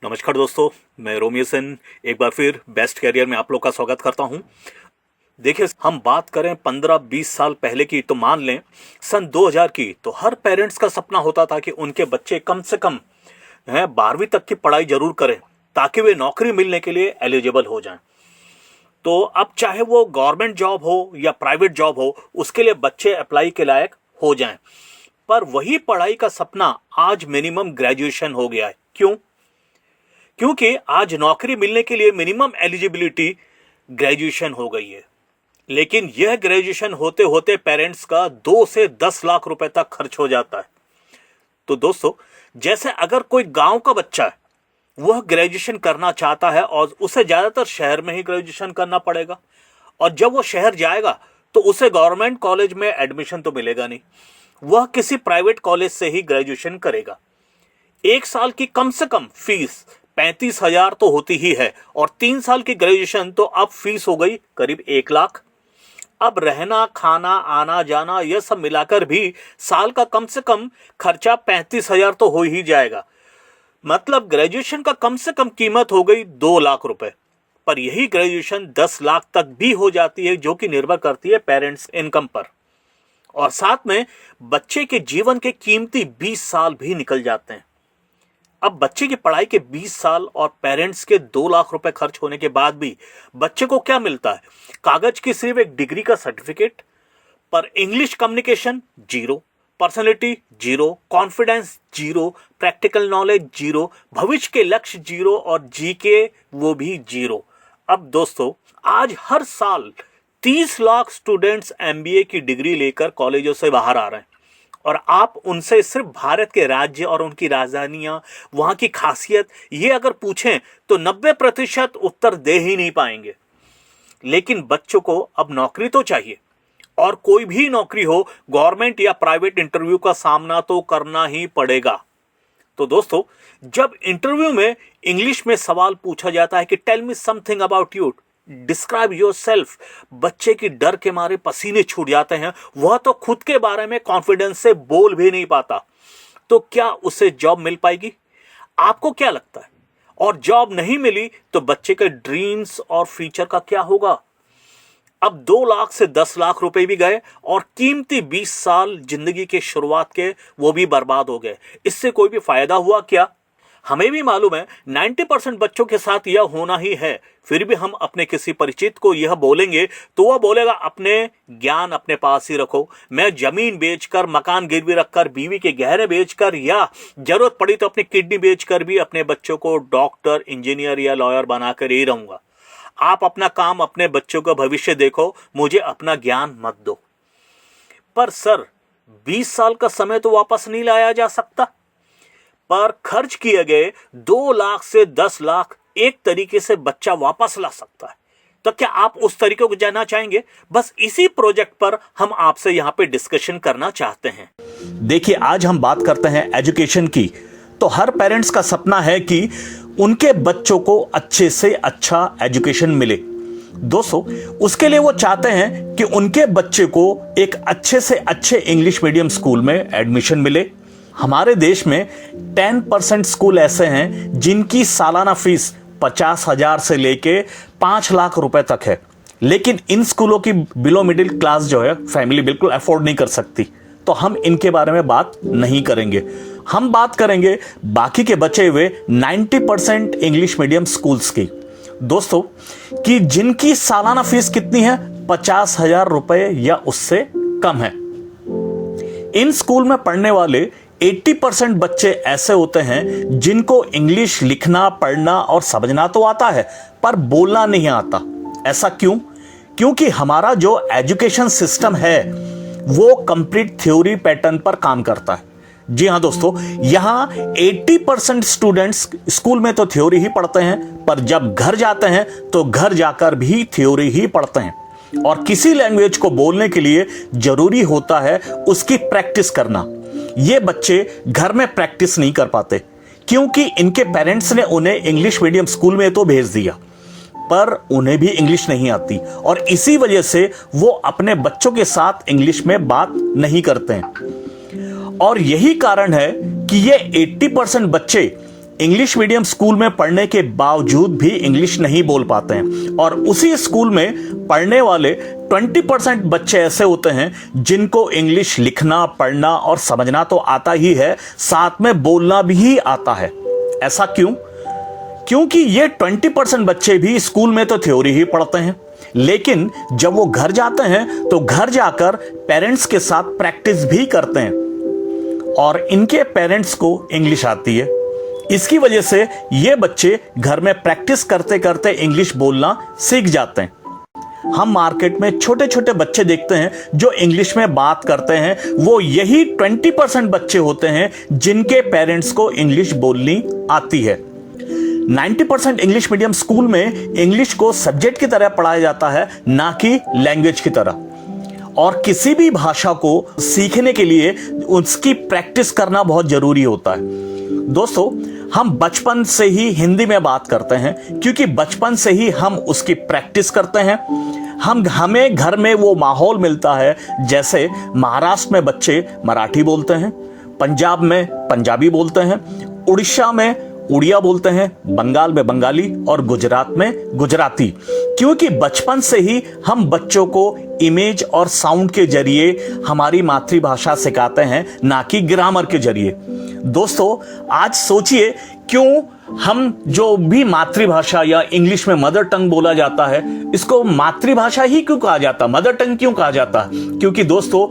नमस्कार दोस्तों, मैं रोमियो सेन एक बार फिर बेस्ट कैरियर में आप लोग का स्वागत करता हूं। देखिए, हम बात करें 15-20 साल पहले की तो मान लें सन 2000 की, तो हर पेरेंट्स का सपना होता था कि उनके बच्चे कम से कम 12वीं तक की पढ़ाई जरूर करें ताकि वे नौकरी मिलने के लिए एलिजिबल हो जाएं। तो अब चाहे वो गवर्नमेंट जॉब हो या प्राइवेट जॉब हो, उसके लिए बच्चे अप्लाई के लायक हो जाएं। पर वही पढ़ाई का सपना आज मिनिमम ग्रेजुएशन हो गया है। क्यों? क्योंकि आज नौकरी मिलने के लिए मिनिमम एलिजिबिलिटी ग्रेजुएशन हो गई है। लेकिन यह ग्रेजुएशन होते होते पेरेंट्स का 2 से 10 लाख रुपए तक खर्च हो जाता है। तो दोस्तों, जैसे अगर कोई गांव का बच्चा है, वह ग्रेजुएशन करना चाहता है और उसे ज्यादातर शहर में ही ग्रेजुएशन करना पड़ेगा, और जब वो शहर जाएगा तो उसे गवर्नमेंट कॉलेज में एडमिशन तो मिलेगा नहीं, वह किसी प्राइवेट कॉलेज से ही ग्रेजुएशन करेगा। 1 साल की कम से कम फीस 35,000 तो होती ही है, और 3 साल की ग्रेजुएशन तो अब फीस हो गई करीब 1 लाख। अब रहना, खाना, आना जाना, यह सब मिलाकर भी साल का कम से कम खर्चा 35,000 तो हो ही जाएगा। मतलब ग्रेजुएशन का कम से कम कीमत हो गई 2 लाख रुपए। पर यही ग्रेजुएशन 10 लाख तक भी हो जाती है, जो कि निर्भर करती है पेरेंट्स इनकम पर। और साथ में बच्चे के जीवन के कीमती 20 साल भी निकल जाते हैं। अब बच्चे की पढ़ाई के 20 साल और पेरेंट्स के 2 लाख रुपए खर्च होने के बाद भी बच्चे को क्या मिलता है? कागज की सिर्फ एक डिग्री का सर्टिफिकेट, पर English communication zero, personality zero, confidence zero, practical knowledge zero, भविष्य के लक्ष्य जीरो, और जीके वो भी जीरो। अब दोस्तों, आज हर साल 30 लाख स्टूडेंट्स एमबीए की डिग्री लेकर कॉलेजों से बाहर आ रहे हैं, और आप उनसे सिर्फ भारत के राज्य और उनकी राजधानियां, वहां की खासियत, ये अगर पूछें तो 90% उत्तर दे ही नहीं पाएंगे। लेकिन बच्चों को अब नौकरी तो चाहिए, और कोई भी नौकरी हो, गवर्नमेंट या प्राइवेट इंटरव्यू का सामना तो करना ही पड़ेगा। तो दोस्तों, जब इंटरव्यू में इंग्लिश में सवाल पूछा जाता है कि tell me something about you, describe yourself, बच्चे की डर के मारे पसीने छूट जाते हैं। वह तो खुद के बारे में कॉन्फिडेंस से बोल भी नहीं पाता। तो क्या उसे जॉब मिल पाएगी? आपको क्या लगता है? और जॉब नहीं मिली तो बच्चे के ड्रीम्स और फ्यूचर का क्या होगा? अब 2 लाख से 10 लाख रुपए भी गए, और कीमती 20 साल जिंदगी के शुरुआत के वो भी बर्बाद हो गए। इससे कोई भी फायदा हुआ क्या? हमें भी मालूम है 90% बच्चों के साथ यह होना ही है। फिर भी हम अपने किसी परिचित को यह बोलेंगे तो वह बोलेगा अपने ज्ञान अपने पास ही रखो। मैं जमीन बेचकर, मकान गिरवी रखकर, बीवी के गहने बेचकर, या जरूरत पड़ी तो अपनी किडनी बेचकर भी अपने बच्चों को डॉक्टर, इंजीनियर या लॉयर बनाकर ही रहूंगा। आप अपना काम, अपने बच्चों का भविष्य देखो, मुझे अपना ज्ञान मत दो। पर सर, 20 साल का समय तो वापस नहीं लाया जा सकता, पर खर्च किए गए 2 लाख से 10 लाख एक तरीके से बच्चा वापस ला सकता है। तो क्या आप उस तरीके को जानना चाहेंगे? बस इसी प्रोजेक्ट पर हम आपसे यहां पे डिस्कशन करना चाहते हैं। देखिए, आज हम बात करते हैं एजुकेशन की। तो हर पेरेंट्स का सपना है कि उनके बच्चों को अच्छे से अच्छा एजुकेशन मिले। दोस्तों, उसके लिए वो चाहते हैं कि उनके बच्चे को एक अच्छे से अच्छे इंग्लिश मीडियम स्कूल में एडमिशन मिले। हमारे देश में 10% स्कूल ऐसे हैं जिनकी सालाना फीस 50,000 से लेके 5 लाख रुपए तक है। लेकिन इन स्कूलों की बिलो मिडिल क्लास जो है, फैमिली बिल्कुल अफोर्ड नहीं कर सकती। तो हम इनके बारे में बात नहीं करेंगे। हम बात करेंगे बाकी के बचे हुए 90% इंग्लिश मीडियम स्कूल्स की। दोस्तों, कि जिनकी सालाना फीस कितनी है? 50,000 रुपए या उससे कम है। इन स्कूल में पढ़ने वाले 80% बच्चे ऐसे होते हैं जिनको इंग्लिश लिखना, पढ़ना और समझना तो आता है, पर बोलना नहीं आता। ऐसा क्यों? क्योंकि हमारा जो एजुकेशन सिस्टम है वो कंप्लीट थ्योरी पैटर्न पर काम करता है। जी हां दोस्तों, यहां 80% स्टूडेंट्स स्कूल में तो थ्योरी ही पढ़ते हैं, पर जब घर जाते हैं तो घर जाकर भी थ्योरी ही पढ़ते हैं। और किसी लैंग्वेज को बोलने के लिए जरूरी होता है उसकी प्रैक्टिस करना। ये बच्चे घर में प्रैक्टिस नहीं कर पाते, क्योंकि इनके पेरेंट्स ने उन्हें इंग्लिश मीडियम स्कूल में तो भेज दिया, पर उन्हें भी इंग्लिश नहीं आती, और इसी वजह से वो अपने बच्चों के साथ इंग्लिश में बात नहीं करते हैं। और यही कारण है कि ये 80% बच्चे इंग्लिश मीडियम स्कूल में पढ़ने के बावजूद भी इंग्लिश नहीं बोल पाते हैं, और उसी स्कूल में पढ़ने वाले 20% बच्चे ऐसे होते हैं जिनको इंग्लिश लिखना, पढ़ना और समझना तो आता ही है, साथ में बोलना भी आता है। ऐसा क्यों? क्योंकि ये 20% बच्चे भी स्कूल में तो थ्योरी ही पढ़ते हैं, लेकिन जब वो घर जाते हैं तो घर जाकर पेरेंट्स के साथ प्रैक्टिस भी करते हैं, और इनके पेरेंट्स को इंग्लिश आती है। इसकी वजह से ये बच्चे घर में प्रैक्टिस करते करते इंग्लिश बोलना सीख जाते हैं। हम मार्केट में छोटे छोटे बच्चे देखते हैं जो इंग्लिश में बात करते हैं, वो यही 20% बच्चे होते हैं जिनके पेरेंट्स को इंग्लिश बोलनी आती है। 90% इंग्लिश मीडियम स्कूल में इंग्लिश को सब्जेक्ट की तरह पढ़ाया जाता है, ना कि लैंग्वेज की तरह। और किसी भी भाषा को सीखने के लिए उसकी प्रैक्टिस करना बहुत जरूरी होता है। दोस्तों, हम बचपन से ही हिंदी में बात करते हैं क्योंकि बचपन से ही हम उसकी प्रैक्टिस करते हैं। हमें घर में वो माहौल मिलता है, जैसे महाराष्ट्र में बच्चे मराठी बोलते हैं, पंजाब में पंजाबी बोलते हैं, उड़ीसा में उड़िया बोलते हैं, बंगाल में बंगाली और गुजरात में गुजराती, क्योंकि बचपन से ही हम बच्चों को इमेज और साउंड के जरिए हमारी मातृभाषा सिखाते हैं, ना कि ग्रामर के जरिए। दोस्तों, आज सोचिए क्यों हम जो भी मातृभाषा या इंग्लिश में मदर टंग बोला जाता है, इसको मातृभाषा ही क्यों कहा जाता, मदर टंग क्यों कहा जाता है? क्योंकि दोस्तों,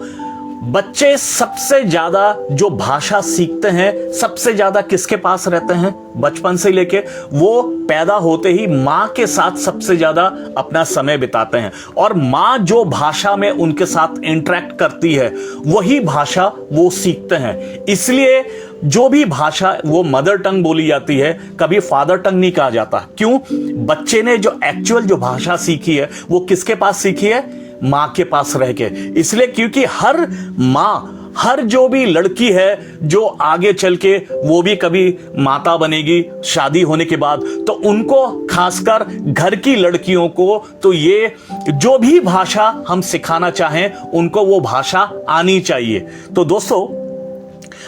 बच्चे सबसे ज्यादा जो भाषा सीखते हैं, सबसे ज्यादा किसके पास रहते हैं? बचपन से लेके वो पैदा होते ही माँ के साथ सबसे ज्यादा अपना समय बिताते हैं, और माँ जो भाषा में उनके साथ इंटरेक्ट करती है वही भाषा वो सीखते हैं। इसलिए जो भी भाषा वो मदर टंग बोली जाती है, कभी फादर टंग नहीं कहा जाता। क्यों? बच्चे ने जो एक्चुअल जो भाषा सीखी है वो किसके पास सीखी है? मां के पास रह के। इसलिए क्योंकि हर मां, हर जो भी लड़की है जो आगे चल के वो भी कभी माता बनेगी शादी होने के बाद, तो उनको, खासकर घर की लड़कियों को, तो ये जो भी भाषा हम सिखाना चाहें उनको वो भाषा आनी चाहिए। तो दोस्तों,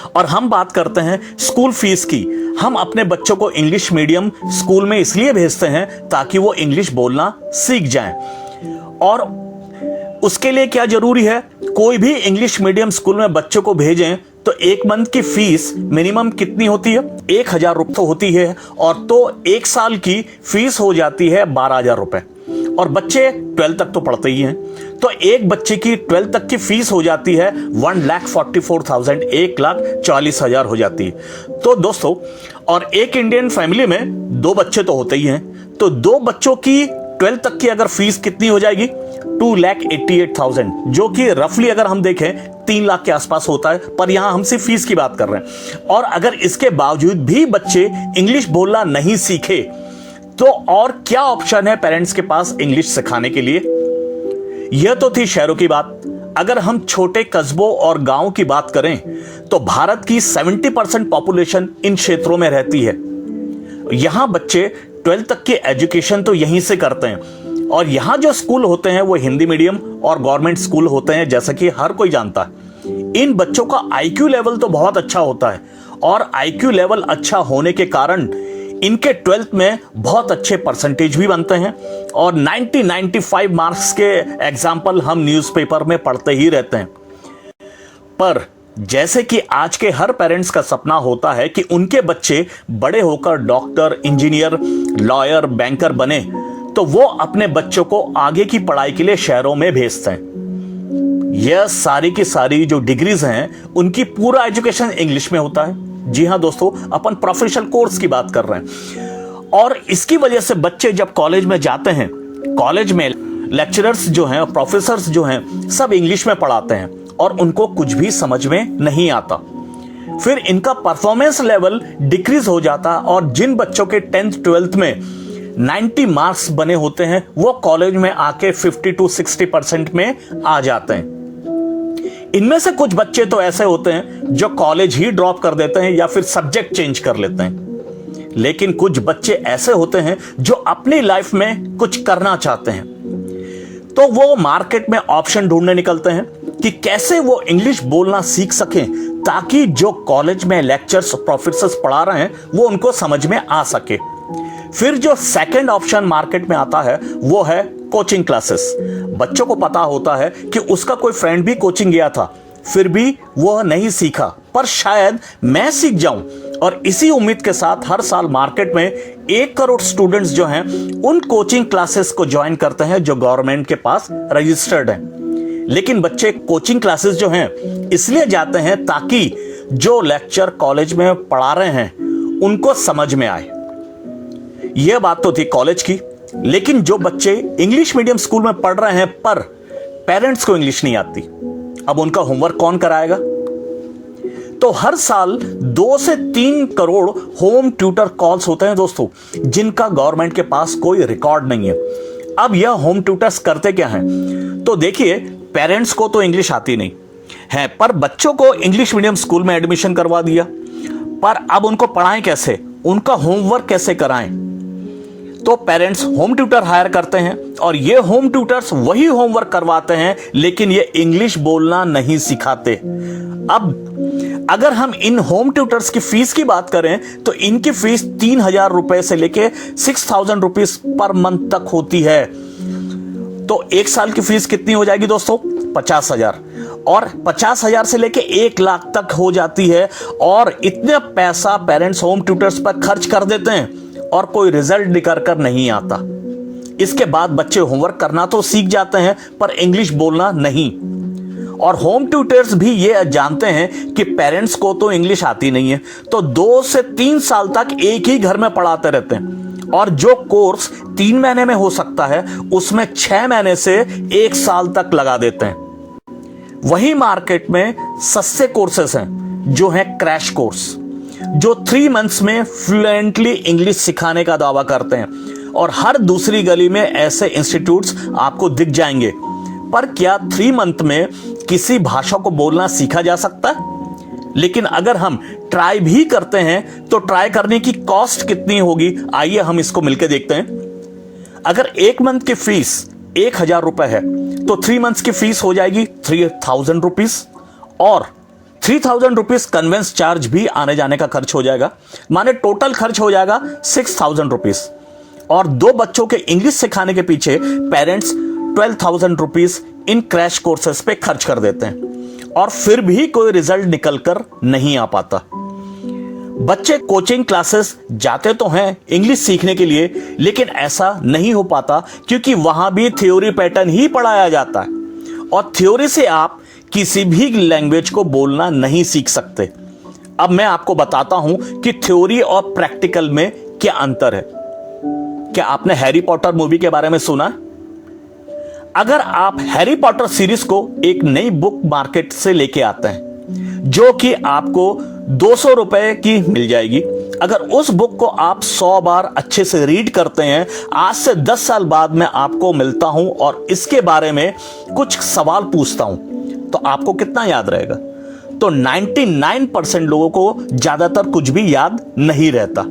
और हम बात करते हैं स्कूल फीस की। हम अपने बच्चों को इंग्लिश मीडियम स्कूल में इसलिए भेजते हैं ताकि वो इंग्लिश बोलना सीख जाएं। और उसके लिए क्या जरूरी है? कोई भी इंग्लिश मीडियम स्कूल में बच्चों को भेजें तो एक मंथ की फीस मिनिमम कितनी होती है? 1000 रुपये होती है, और तो एक साल की फीस हो जाती है 12,000 रुपए। और बच्चे 12 तक तो पढ़ते ही हैं, तो एक बच्चे की 12 तक की फीस हो जाती है 1,44,000, 1,40,000 हो जाती है। तो दोस्तों, और एक इंडियन फैमिली में 2 बच्चे तो होते ही हैं, तो 2 बच्चों की 12 तक की अगर फीस कितनी हो जाएगी? 2,88,000, जो कि रफली अगर हम देखें 3 लाख के आसपास होता है, पर यहां हम सिर्फ फीस की बात कर रहे हैं। और अगर इसके बावजूद भी बच्चे इंग्लिश बोलना नहीं सीखे, तो और क्या ऑप्शन है पेरेंट्स के पास इंग्लिश सिखाने के लिए? यह तो थी शहरों की बात। अगर हम छोटे कस्बों और गांवों की बात करें तो भारत की 70% पॉपुलेशन इन क्षेत्रों में रहती है। यहां बच्चे 12 तक की एजुकेशन तो यहीं से करते हैं, और यहां जो स्कूल होते हैं वो हिंदी मीडियम और गवर्नमेंट स्कूल होते हैं, जैसा कि हर कोई जानता है। इन बच्चों का आईक्यू लेवल तो बहुत अच्छा होता है, और आईक्यू लेवल अच्छा होने के कारण इनके 12th में बहुत अच्छे परसेंटेज भी बनते हैं, और 95 मार्क्स के एग्जाम्पल हम न्यूज़पेपर में पढ़ते ही रहते हैं। पर जैसे कि आज के हर पेरेंट्स का सपना होता है कि उनके बच्चे बड़े होकर डॉक्टर, इंजीनियर, लॉयर, बैंकर बने, तो वो अपने बच्चों को आगे की पढ़ाई के लिए शहरों में भेजते हैं। यह सारी की सारी जो डिग्रीज हैं, उनकी पूरा एजुकेशन इंग्लिश में होता है। जी हां दोस्तों, अपन प्रोफेशनल कोर्स की बात कर रहे हैं। और इसकी वजह से बच्चे जब कॉलेज में जाते हैं, कॉलेज में लेक्चरर्स जो हैं, प्रोफेसर्स जो हैं, सब इंग्लिश में पढ़ाते हैं, और उनको कुछ भी समझ में नहीं आता। फिर इनका परफॉर्मेंस लेवल डिक्रीज हो जाता, और जिन बच्चों के 10th 12th में 90 मार्क्स बने होते हैं, वो कॉलेज में आके 50 to 60% में आ जाते हैं। इनमें से कुछ बच्चे तो ऐसे होते हैं जो कॉलेज ही ड्रॉप कर देते हैं या फिर सब्जेक्ट चेंज कर लेते हैं। लेकिन कुछ बच्चे ऐसे होते हैं जो अपनी लाइफ में कुछ करना चाहते हैं, तो वो मार्केट में ऑप्शन ढूंढने निकलते हैं। कि कैसे वो इंग्लिश बोलना सीख सकें, ताकि जो कॉलेज में लेक्चर्स प्रोफेसर्स पढ़ा रहे हैं वो उनको समझ में आ सके। फिर जो सेकंड ऑप्शन मार्केट में आता है वो है कोचिंग क्लासेस। बच्चों को पता होता है कि उसका कोई फ्रेंड भी कोचिंग गया था, फिर भी वह नहीं सीखा, पर शायद मैं सीख जाऊं, और इसी उम्मीद के साथ हर साल मार्केट में 1 करोड़ स्टूडेंट्स जो हैं उन कोचिंग क्लासेस को ज्वाइन करते हैं जो गवर्नमेंट के पास रजिस्टर्ड हैं। लेकिन बच्चे कोचिंग क्लासेस जो हैं इसलिए जाते हैं ताकि जो लेक्चर कॉलेज में पढ़ा रहे हैं उनको समझ में आए। यह बात तो थी कॉलेज की, लेकिन जो बच्चे इंग्लिश मीडियम स्कूल में पढ़ रहे हैं पर पेरेंट्स को इंग्लिश नहीं आती, अब उनका होमवर्क कौन कराएगा? तो हर साल 2 से 3 करोड़ होम ट्यूटर कॉल्स होते हैं दोस्तों, जिनका गवर्नमेंट के पास कोई रिकॉर्ड नहीं है। अब यह होम ट्यूटर्स करते क्या हैं? तो देखिए, पेरेंट्स को तो इंग्लिश आती नहीं है, पर बच्चों को इंग्लिश मीडियम स्कूल में एडमिशन करवा दिया, पर अब उनको पढ़ाएं कैसे, उनका होमवर्क कैसे कराएं? तो पेरेंट्स होम ट्यूटर हायर करते हैं, और ये होम ट्यूटर्स वही होमवर्क करवाते हैं, लेकिन ये इंग्लिश बोलना नहीं सिखाते। अब अगर हम इन होम ट्यूटर्स की फीस की बात करें तो इनकी फीस 3,000 रुपए से लेके 6,000 रुपीज पर मंथ तक होती है। तो 1 साल की फीस कितनी हो जाएगी दोस्तों? 50,000, और 50,000 से लेके 1 लाख तक हो जाती है। और इतना पैसा पेरेंट्स होम ट्यूटर्स पर खर्च कर देते हैं और कोई रिजल्ट निकल कर नहीं आता। इसके बाद बच्चे होमवर्क करना तो सीख जाते हैं पर इंग्लिश बोलना नहीं। और होम ट्यूटर्स भी ये जानते हैं कि पेरेंट्स को तो इंग्लिश आती नहीं है, तो 2 से 3 साल तक एक ही घर में पढ़ाते रहते हैं, और जो कोर्स 3 महीने में हो सकता है उसमें 6 महीने से 1 साल तक लगा देते हैं। वही मार्केट में सस्ते कोर्सेस हैं जो हैं क्रैश कोर्स, जो 3 मंथ्स में फ्लुएंटली इंग्लिश सिखाने का दावा करते हैं, और हर दूसरी गली में ऐसे इंस्टीट्यूट्स आपको दिख जाएंगे। पर क्या 3 मंथ में किसी भाषा को बोलना सीखा जा सकता है? लेकिन अगर हम ट्राई भी करते हैं तो ट्राई करने की कॉस्ट कितनी होगी, आइए हम इसको मिलकर देखते हैं। अगर 1 मंथ की फीस 1,000 रुपए है तो 3 मंथ्स की फीस हो जाएगी 3,000 रुपीज, और 3,000 रुपीज कन्वेंस चार्ज भी आने जाने का खर्च हो जाएगा, माने टोटल खर्च हो जाएगा 6,000 रुपीज। और 2 बच्चों के इंग्लिश सिखाने के पीछे parents 12,000 rupees in crash courses पे खर्च कर देते हैं, और फिर भी कोई रिजल्ट निकलकर नहीं आ पाता। बच्चे कोचिंग क्लासेस जाते तो हैं इंग्लिश सीखने के लिए, लेकिन ऐसा नहीं हो पाता क्योंकि वहां भी थ्योरी पैटर्न ही पढ़ाया जाता है, और थ्योरी से आप किसी भी लैंग्वेज को बोलना नहीं सीख सकते। अब मैं आपको बताता हूं कि थ्योरी और प्रैक्टिकल में क्या अंतर है। क्या आपने हैरी पॉटर मूवी के बारे में सुना? अगर आप हैरी पॉटर सीरीज को एक नई बुक मार्केट से लेके आते हैं जो कि आपको 200 रुपए की मिल जाएगी, अगर उस बुक को आप 100 बार अच्छे से रीड करते हैं, आज से 10 साल बाद मैं आपको मिलता हूं और इसके बारे में कुछ सवाल पूछता हूं, तो आपको कितना याद रहेगा? तो 99% लोगों को ज्यादातर कुछ भी याद नहीं रहता।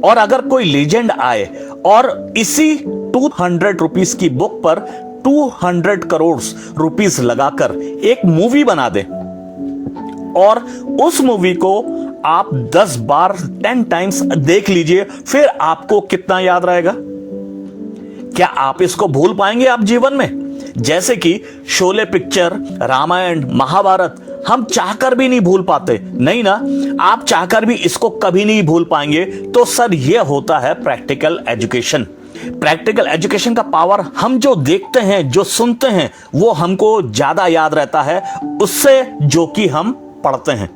और अगर कोई लीजेंड आए और इसी 200 रुपीस की बुक पर 200 करोड़ रुपीस लगाकर एक मूवी बना दे, और उस मूवी को आप 10 बार 10 टाइम्स देख लीजिए, फिर आपको कितना याद रहेगा? क्या आप इसको भूल पाएंगे आप जीवन में? जैसे कि शोले पिक्चर, रामायण, महाभारत हम चाहकर भी नहीं भूल पाते, नहीं ना? आप चाहकर भी इसको कभी नहीं भूल पाएंगे। तो सर, यह होता है प्रैक्टिकल एजुकेशन। प्रैक्टिकल एजुकेशन का पावर, हम जो देखते हैं, जो सुनते हैं, वो हमको ज्यादा याद रहता है उससे जो कि हम पढ़ते हैं।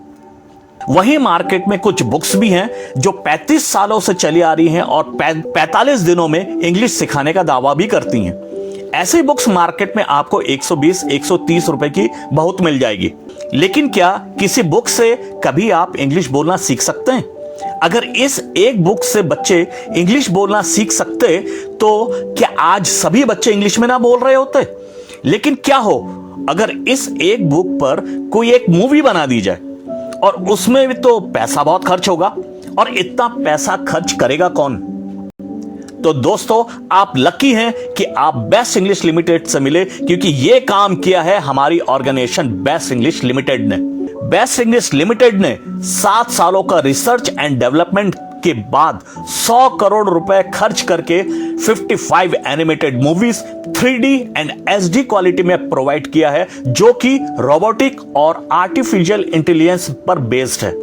वही मार्केट में कुछ बुक्स भी हैं जो 35 सालों से चली आ रही हैं और 45 दिनों में इंग्लिश सिखाने का दावा भी करती हैं। ऐसी बुक्स मार्केट में आपको 120-130 रुपए की बहुत मिल जाएगी। लेकिन क्या किसी बुक से कभी आप इंग्लिश बोलना सीख सकते हैं? अगर इस एक बुक से बच्चे इंग्लिश बोलना सीख सकते तो क्या आज सभी बच्चे इंग्लिश में ना बोल रहे होते? लेकिन क्या हो अगर इस एक बुक पर कोई एक मूवी बना दी जाए, और उसमें भी तो पैसा बहुत खर्च होगा, और इतना पैसा खर्च करेगा कौन? तो दोस्तों आप लकी हैं कि आप बेस्ट इंग्लिश लिमिटेड से मिले, क्योंकि यह काम किया है हमारी ऑर्गेनाइजेशन बेस्ट इंग्लिश लिमिटेड ने। बेस्ट इंग्लिश लिमिटेड ने 7 सालों का रिसर्च एंड डेवलपमेंट के बाद 100 करोड़ रुपए खर्च करके 55 animated movies 3D and HD quality में प्रोवाइड किया है, जो कि रोबोटिक और आर्टिफिशियल इंटेलिजेंस पर बेस्ड है।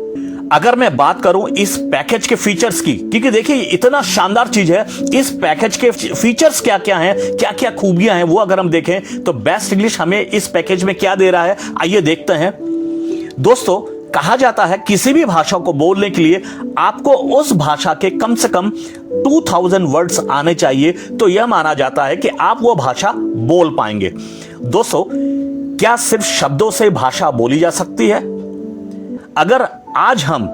अगर मैं बात करूं इस पैकेज के फीचर्स की, क्योंकि देखिए इतना शानदार चीज है, इस पैकेज के फीचर्स क्या क्या हैं, क्या क्या खूबियां हैं, वो अगर हम देखें तो बेस्ट इंग्लिश हमें इस पैकेज में क्या दे रहा है, आइए देखते हैं। दोस्तों कहा जाता है किसी भी भाषा को बोलने के लिए आपको उस भाषा के कम से कम 2000 वर्ड्स आने चाहिए, तो यह माना जाता है कि आप वो भाषा बोल पाएंगे। दोस्तों क्या सिर्फ शब्दों से भाषा बोली जा सकती है? अगर आज हम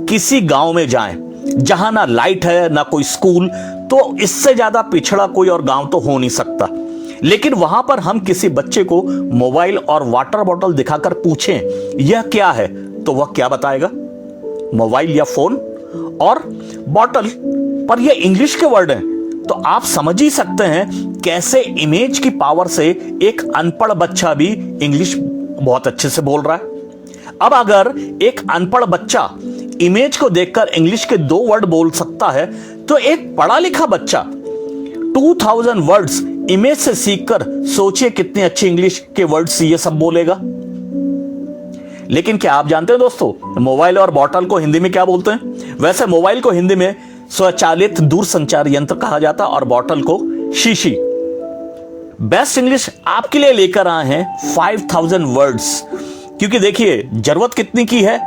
किसी गांव में जाएं जहां ना लाइट है ना कोई स्कूल, तो इससे ज्यादा पिछड़ा कोई और गांव तो हो नहीं सकता। लेकिन वहां पर हम किसी बच्चे को मोबाइल और वाटर बॉटल दिखाकर पूछें यह क्या है, तो वह क्या बताएगा? मोबाइल या फोन, और बॉटल पर यह इंग्लिश के वर्ड हैं। तो आप समझ ही सकते हैं कैसे इमेज की पावर से एक अनपढ़ बच्चा भी इंग्लिश बहुत अच्छे से बोल रहा है। अब अगर एक अनपढ़ बच्चा इमेज को देखकर इंग्लिश के 2 वर्ड बोल सकता है, तो एक पढ़ा लिखा बच्चा 2000 वर्ड्स इमेज से सीखकर सोचिए कितने अच्छे इंग्लिश के वर्ड्स ये सब बोलेगा। लेकिन क्या आप जानते हैं दोस्तों, मोबाइल और बॉटल को हिंदी में क्या बोलते हैं? वैसे मोबाइल को हिंदी में स्वचालित दूरसंचार यंत्र कहा जाता है और बॉटल को शीशी। बेस्ट इंग्लिश आपके लिए लेकर आए हैं 5000 वर्ड्स, क्योंकि देखिए जरूरत कितनी की है,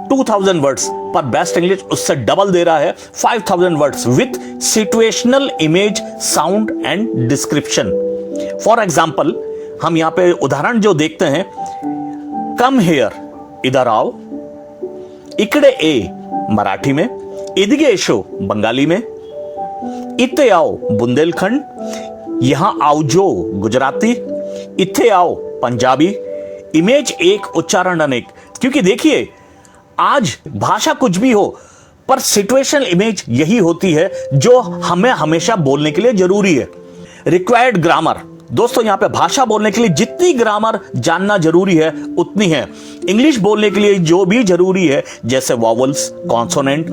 2000 वर्ड्स, पर बेस्ट इंग्लिश उससे डबल दे रहा है 5000 words with situational image sound and description. For example हम यहां पे उदाहरण जो देखते हैं, कम हेयर, इधर आओ, इकडे ए मराठी में, इदगे शो बंगाली में, इत्ते आओ बुंदेलखंड, यहां आओ जो गुजराती, इत्थे आओ पंजाबी, इमेज एक उच्चारण अनेक। क्योंकि देखिए आज भाषा कुछ भी हो, पर सिचुएशनल इमेज यही होती है जो हमें हमेशा बोलने के लिए जरूरी है। रिक्वायर्ड ग्रामर, दोस्तों यहां पे भाषा बोलने के लिए जितनी ग्रामर जानना जरूरी है उतनी है। इंग्लिश बोलने के लिए जो भी जरूरी है, जैसे वॉवल्स, कॉन्सोनेंट,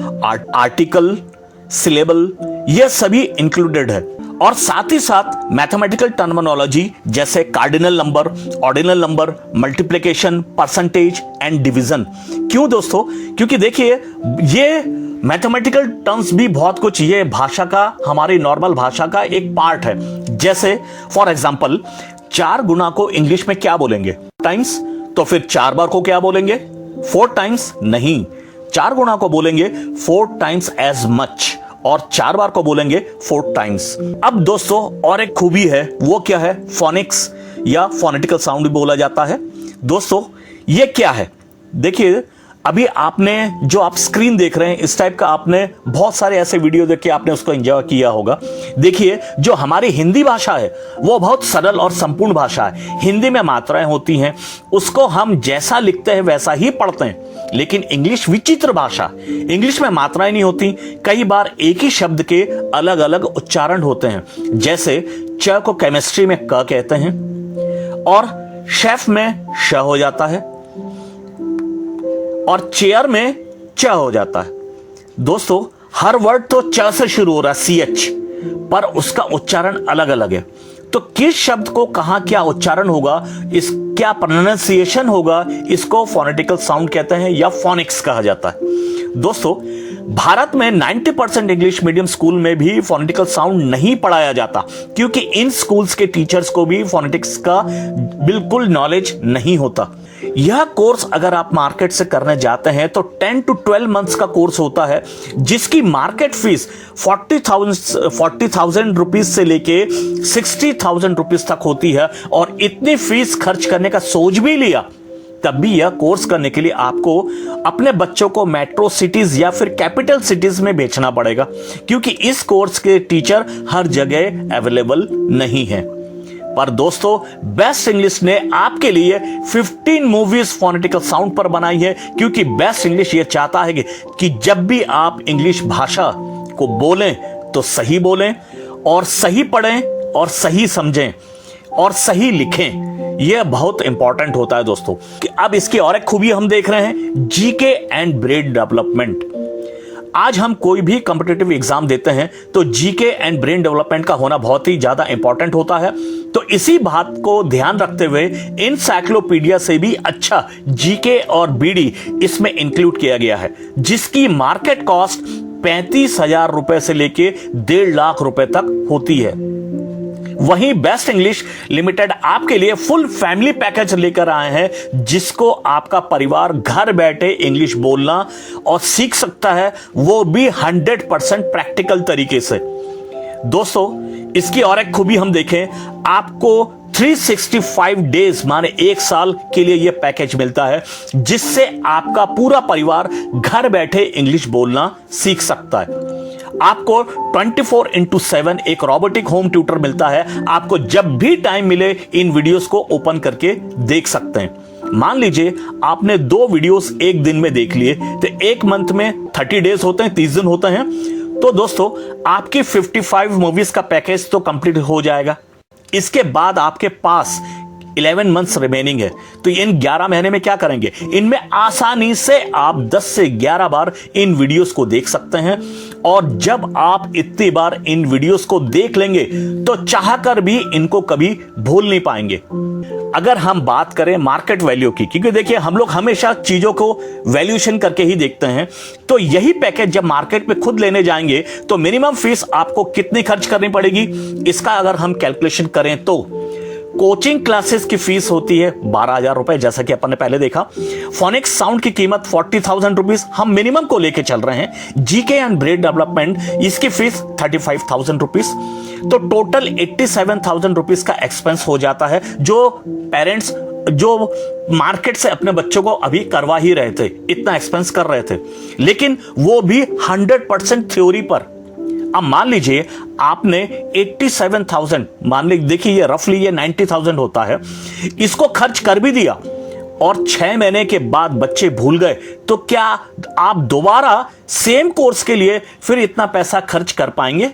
आर्टिकल, सिलेबल, यह सभी इंक्लूडेड है। और साथ ही साथ मैथमेटिकल टर्मिनोलॉजी जैसे cardinal number, ordinal number, multiplication, percentage and division. क्यों दोस्तों? क्योंकि देखिए ये मैथमेटिकल टर्म्स भी बहुत कुछ ये भाषा का, हमारी नॉर्मल भाषा का एक पार्ट है। जैसे फॉर एग्जांपल 4 गुना को इंग्लिश में क्या बोलेंगे? टाइम्स। तो फिर 4 बार को क्या बोलेंगे? 4 टाइम्स नहीं, 4 गुना को बोलेंगे 4 टाइम्स एज मच, और 4 बार को बोलेंगे 4 टाइम्स। अब दोस्तों और एक खूबी है, वो क्या है? फोनिक्स या फोनेटिकल साउंड भी बोला जाता है। दोस्तों ये क्या है? देखिए अभी आपने जो आप स्क्रीन देख रहे हैं, इस टाइप का आपने बहुत सारे ऐसे वीडियो देख के आपने उसको एंजॉय किया होगा। देखिए जो हमारी हिंदी भाषा है वो बहुत सरल और संपूर्ण भाषा है। हिंदी में मात्राएं होती हैं, उसको हम जैसा लिखते हैं वैसा ही पढ़ते हैं। लेकिन इंग्लिश विचित्र भाषा, इंग्लिश में मात्राएं नहीं होती, कई बार एक ही शब्द के अलग अलग उच्चारण होते हैं। जैसे च को केमिस्ट्री में क कहते हैं और शेफ में श हो जाता है और चेयर में च हो जाता है। दोस्तों हर वर्ड तो च से शुरू हो रहा है, CH, पर उसका उच्चारण अलग अलग है। तो किस शब्द को कहां क्या उच्चारण होगा, इस क्या प्रोनाउंसिएशन होगा, इसको फोनेटिकल साउंड कहते हैं या फोनिक्स कहा जाता है। दोस्तों भारत में 90% इंग्लिश मीडियम स्कूल में भी फोनेटिकल साउंड नहीं पढ़ाया जाता, क्योंकि इन स्कूल्स के टीचर्स को भी फोनेटिक्स का बिल्कुल नॉलेज नहीं होता। यह कोर्स अगर आप मार्केट से करने जाते हैं तो 10 to 12 मंथ्स का कोर्स होता है, जिसकी मार्केट फीस 40,000 रुपीज से लेके 60,000 रुपीज तक होती है। और इतनी फीस खर्च करने का सोच भी लिया तब भी यह कोर्स करने के लिए आपको अपने बच्चों को मेट्रो सिटीज या फिर कैपिटल सिटीज में भेजना पड़ेगा, क्योंकि इस कोर्स के टीचर हर जगह अवेलेबल नहीं है। पर दोस्तों बेस्ट इंग्लिश ने आपके लिए 15 मूवीज फोनेटिकल साउंड पर बनाई है, क्योंकि बेस्ट इंग्लिश ये चाहता है कि जब भी आप इंग्लिश भाषा को बोलें तो सही बोलें और सही पढ़ें और सही समझें और सही लिखें। यह बहुत इंपॉर्टेंट होता है दोस्तों। कि अब इसकी और एक खूबी हम देख रहे हैं, जीके एंड ब्रेन डेवलपमेंट। आज हम कोई भी कॉम्पिटिटिव एग्जाम देते हैं तो जीके एंड ब्रेन डेवलपमेंट का होना बहुत ही ज्यादा इंपॉर्टेंट होता है। तो इसी बात को ध्यान रखते हुए एनसाइक्लोपीडिया से भी अच्छा जीके और बीडी इसमें इंक्लूड किया गया है, जिसकी मार्केट कॉस्ट 35,000 रुपए से लेके 1.5 लाख रुपए तक होती है। वहीं बेस्ट इंग्लिश लिमिटेड आपके लिए फुल फैमिली पैकेज लेकर आए हैं, जिसको आपका परिवार घर बैठे इंग्लिश बोलना और सीख सकता है, वो भी 100% प्रैक्टिकल तरीके से। दोस्तों, इसकी और एक खूबी हम देखें, आपको 365 डेज माने 1 साल के लिए यह पैकेज मिलता है, जिससे आपका पूरा परिवार घर बैठे इंग्लिश बोलना सीख सकता है। आपको 24/7 एक रोबोटिक होम ट्यूटर मिलता है। आपको जब भी टाइम मिले इन वीडियोस को ओपन करके देख सकते हैं। मान लीजिए आपने 2 वीडियोस एक दिन में देख लिए, तो एक मंथ में 30 डेज होते हैं, 30 दिन होते हैं। तो दोस्तों, आपकी 55 मूवीज का पैकेज तो कंप्लीट हो जाएगा। इसके बाद आपके पास 11 मंथ्स रिमेनिंग है। तो इन 11 महीने में क्या करेंगे? इनमें आसानी से आप 10 से 11 बार इन वीडियोस को देख सकते हैं। और जब आप इतनी बार इन वीडियोस को देख लेंगे तो चाहकर भी इनको कभी भूल नहीं पाएंगे। अगर हम बात करें मार्केट वैल्यू की, क्योंकि देखिए हम लोग हमेशा चीजों को वैल्यूएशन करके ही देखते हैं, तो यही पैकेज जब मार्केट में खुद लेने जाएंगे तो मिनिमम फीस आपको कितनी खर्च करनी पड़ेगी, इसका अगर हम कैलकुलेशन करें तो कोचिंग क्लासेस की फीस होती है 12,000 रुपए, जैसा कि अपन ने पहले देखा। फोनिक्स साउंड की कीमत 40,000 रुपीज हम मिनिमम को लेके चल रहे हैं। जीके एंड ब्रेन डेवलपमेंट इसकी फीस 35,000 रुपीज। तो टोटल 87,000 रुपीज का एक्सपेंस हो जाता है, जो पेरेंट्स जो मार्केट से अपने बच्चों को अभी करवा ही रहे थे, इतना एक्सपेंस कर रहे थे, लेकिन वो भी 100% थ्योरी पर। अब मान लीजिए आपने 87,000, मान लीजिए, देखिए ये रफली ये 90,000 होता है, इसको खर्च कर भी दिया और 6 महीने के बाद बच्चे भूल गए, तो क्या आप दोबारा सेम कोर्स के लिए फिर इतना पैसा खर्च कर पाएंगे?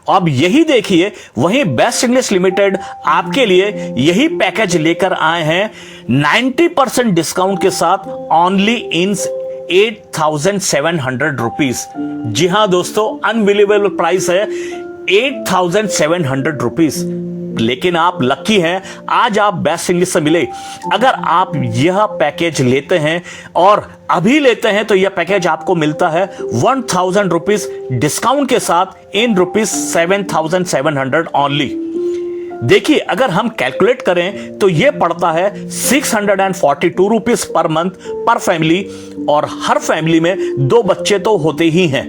अब यही देखिए, वहीं बेस्ट इंग्लिश लिमिटेड आपके लिए यही पैकेज लेकर आए हैं 90% डिस्काउंट के साथ, ओनली इन 8,700 रुपीज। जी हां दोस्तों, अनबिलीवेबल प्राइस है 8,700 रुपीज। लेकिन आप लकी हैं, आज आप बेस्ट इंग्लिश से मिले। अगर आप यह पैकेज लेते हैं और अभी लेते हैं तो यह पैकेज आपको मिलता है 1,000 रुपीज डिस्काउंट के साथ, इन रुपीज 7,700 ओनली। देखिए, अगर हम कैलकुलेट करें तो यह पड़ता है 642 रुपीज पर मंथ पर फैमिली, और हर फैमिली में 2 बच्चे तो होते ही हैं,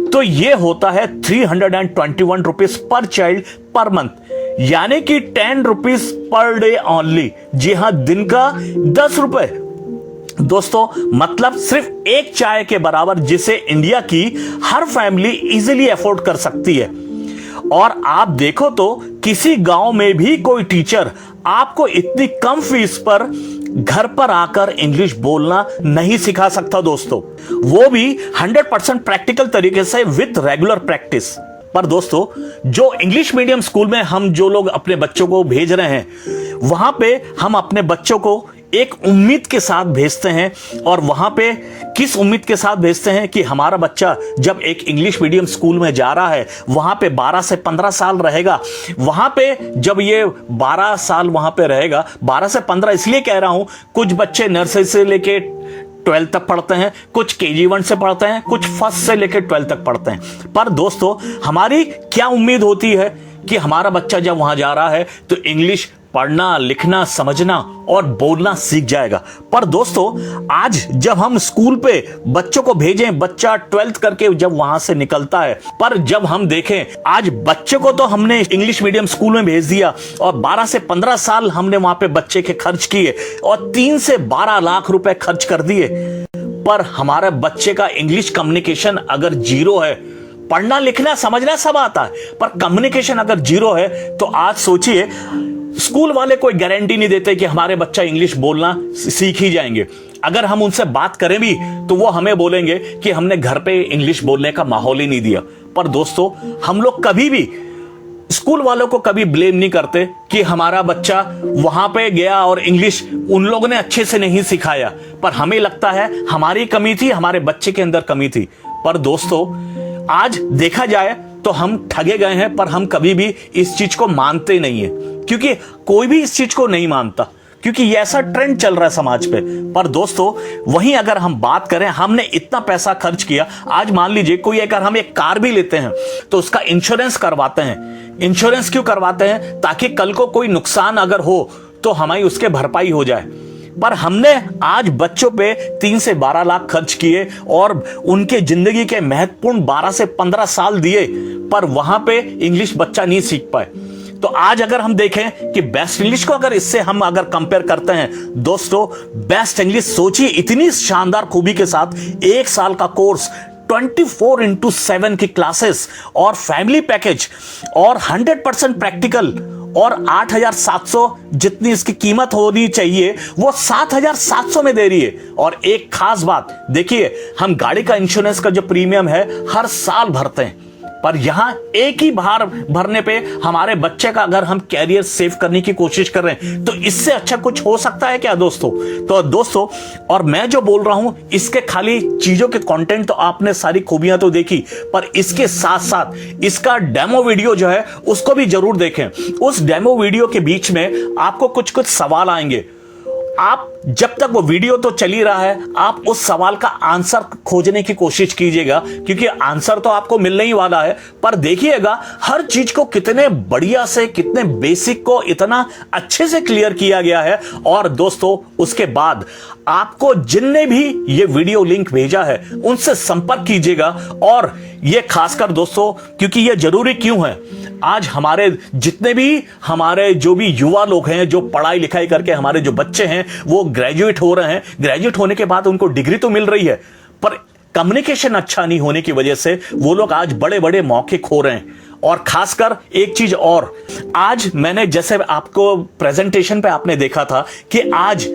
तो यह होता है 321 rupees per child per month, यानी कि 10 रुपीज पर डे ओनली। जी हां, दिन का 10 रुपए दोस्तों, मतलब सिर्फ एक चाय के बराबर, जिसे इंडिया की हर फैमिली इजीली अफोर्ड कर सकती है। और आप देखो तो किसी गांव में भी कोई टीचर आपको इतनी कम फीस पर घर पर आकर इंग्लिश बोलना नहीं सिखा सकता दोस्तों, वो भी 100% प्रैक्टिकल तरीके से विद रेगुलर प्रैक्टिस। पर दोस्तों, जो इंग्लिश मीडियम स्कूल में हम जो लोग अपने बच्चों को भेज रहे हैं, वहां पे हम अपने बच्चों को एक उम्मीद के साथ भेजते हैं। और वहां पे किस उम्मीद के साथ भेजते हैं कि हमारा बच्चा जब एक इंग्लिश मीडियम स्कूल में जा रहा है, वहां पे 12 से 15 साल रहेगा। वहां पे जब ये 12 साल वहां पे रहेगा, 12 से 15 इसलिए कह रहा हूं, कुछ बच्चे नर्सरी से लेके 12 तक पढ़ते हैं, कुछ KG 1 से पढ़ते हैं, कुछ फर्स्ट से लेकर 12 तक पढ़ते हैं। पर दोस्तों, हमारी क्या उम्मीद होती है कि हमारा बच्चा जब वहां जा रहा है तो इंग्लिश पढ़ना, लिखना, समझना और बोलना सीख जाएगा। पर दोस्तों, आज जब हम स्कूल पे बच्चों को भेजें, बच्चा 12th करके जब वहां से निकलता है, पर जब हम देखें आज बच्चे को तो हमने इंग्लिश मीडियम स्कूल में भेज दिया और 12 से 15 साल हमने वहां पे बच्चे के खर्च किए और 3 से 12 लाख रुपए खर्च कर दिए, पर हमारे बच्चे का इंग्लिश कम्युनिकेशन अगर 0 है, पढ़ना लिखना समझना सब आता है, पर कम्युनिकेशन अगर 0 है, तो आज सोचिए स्कूल वाले कोई गारंटी नहीं देते कि हमारे बच्चा इंग्लिश बोलना सीख ही जाएंगे। अगर हम उनसे बात करें भी तो वो हमें बोलेंगे कि हमने घर पे इंग्लिश बोलने का माहौल ही नहीं दिया। पर दोस्तों, हम लोग कभी भी स्कूल वालों को कभी ब्लेम नहीं करते कि हमारा बच्चा वहां पे गया और इंग्लिश उन लोगों ने अच्छे से नहीं सिखाया, पर हमें लगता है हमारी कमी थी, हमारे बच्चे के अंदर कमी थी। पर दोस्तों, आज देखा जाए तो हम ठगे गए हैं, पर हम कभी भी इस चीज को मानते नहीं है, क्योंकि कोई भी इस चीज को नहीं मानता, क्योंकि ये ऐसा ट्रेंड चल रहा है समाज पे। पर दोस्तों, वहीं अगर हम बात करें, हमने इतना पैसा खर्च किया, आज मान लीजिए कोई अगर हम एक कार भी लेते हैं तो उसका इंश्योरेंस करवाते हैं। इंश्योरेंस क्यों करवाते हैं? ताकि कल को कोई नुकसान अगर हो तो हमारी उसके भरपाई हो जाए। पर हमने आज बच्चों पे 3 से 12 लाख खर्च किए और उनके जिंदगी के महत्वपूर्ण 12 से 15 साल दिए, पर वहां पे इंग्लिश बच्चा नहीं सीख पाए। तो आज अगर हम देखें कि बेस्ट इंग्लिश को अगर इससे हम अगर कंपेयर करते हैं, दोस्तों, बेस्ट इंग्लिश सोचिए इतनी शानदार खूबी के साथ 1 साल का कोर्स, 24x7 की क्लासेस और फैमिली पैकेज और 100% प्रैक्टिकल और 8,700 जितनी इसकी कीमत होनी चाहिए वो 7,700 में दे रही है। और एक खास बात देखिए, हम गाड़ी का इंश्योरेंस का जो प्रीमियम है हर साल भरते हैं, पर यहां एक ही बार भरने पे हमारे बच्चे का अगर हम कैरियर सेव करने की कोशिश कर रहे हैं, तो इससे अच्छा कुछ हो सकता है क्या दोस्तों? तो दोस्तों, और मैं जो बोल रहा हूं इसके खाली चीजों के कंटेंट तो आपने सारी खूबियां तो देखी, पर इसके साथ साथ इसका डेमो वीडियो जो है उसको भी जरूर देखें। उस डेमो वीडियो के बीच में आपको कुछ कुछ सवाल आएंगे। आप जब तक वो वीडियो तो चल ही रहा है, आप उस सवाल का आंसर खोजने की कोशिश कीजिएगा, क्योंकि आंसर तो आपको मिलने ही वाला है। पर देखिएगा हर चीज को कितने बढ़िया से, कितने बेसिक को इतना अच्छे से क्लियर किया गया है। और दोस्तों, उसके बाद आपको जिनने भी ये वीडियो लिंक भेजा है उनसे संपर्क कीजिएगा। और ये खासकर दोस्तों, क्योंकि ये जरूरी क्यों है, आज हमारे जितने भी हमारे जो भी युवा लोग हैं, जो पढ़ाई लिखाई करके हमारे जो बच्चे हैं वो ग्रेजुएट हो रहे हैं, ग्रेजुएट होने के बाद उनको डिग्री तो मिल रही है, पर कम्युनिकेशन अच्छा नहीं होने की वजह से वो लोग आज बड़े बड़े मौके खो रहे हैं। और खासकर एक चीज और, आज मैंने जैसे आपको प्रेजेंटेशन पे आपने देखा था कि आज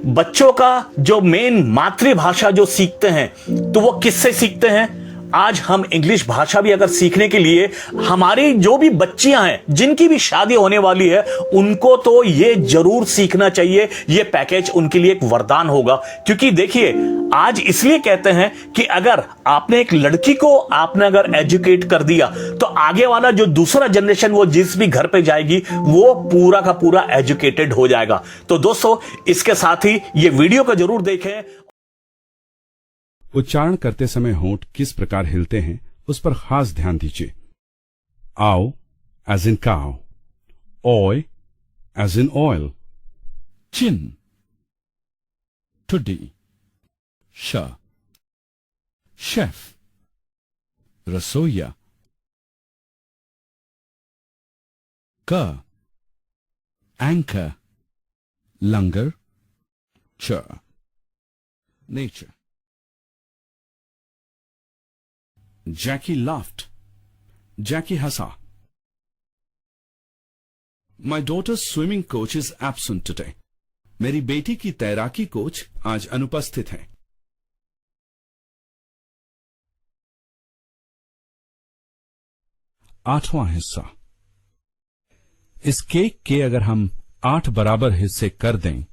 बच्चों का जो मेन मातृभाषा जो सीखते हैं, तो वो किससे सीखते हैं? आज हम इंग्लिश भाषा भी अगर सीखने के लिए, हमारी जो भी बच्चियां हैं जिनकी भी शादी होने वाली है, उनको तो ये जरूर सीखना चाहिए। ये पैकेज उनके लिए एक वरदान होगा। क्योंकि देखिए, आज इसलिए कहते हैं कि अगर आपने एक लड़की को आपने अगर एजुकेट कर दिया, तो आगे वाला जो दूसरा जनरेशन वो जिस भी घर पे जाएगी वो पूरा का पूरा एजुकेटेड हो जाएगा। तो दोस्तों, इसके साथ ही ये वीडियो को जरूर देखें। उच्चारण करते समय होंठ किस प्रकार हिलते हैं उस पर खास ध्यान दीजिए। आओ एज इन काउ, ओय एज इन ऑयल, चिन, टुडी, श, शेफ, रसोइया, क, एंकर, लंगर, च, nature. Jackie laughed. Jackie Hansa. My daughter's swimming coach is absent today. मेरी बेटी की तैराकी कोच आज अनुपस्थित है। 8वां हिस्सा। इस केक के अगर हम 8 बराबर हिस्से कर दें,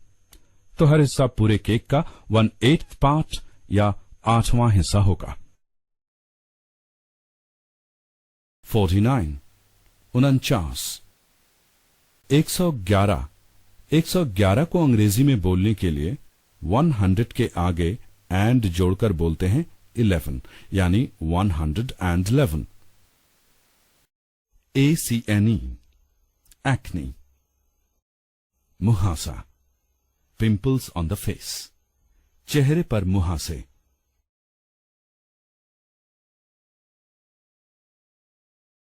तो हर हिस्सा पूरे केक का 1/8 पार्ट या 8वां हिस्सा होगा। 49 49 111 111 को अंग्रेजी में बोलने के लिए 100 के आगे एंड जोड़कर बोलते हैं 11, यानी 111। ACNE एक्ने, मुहासा, पिंपल्स ऑन द फेस, चेहरे पर मुहासे।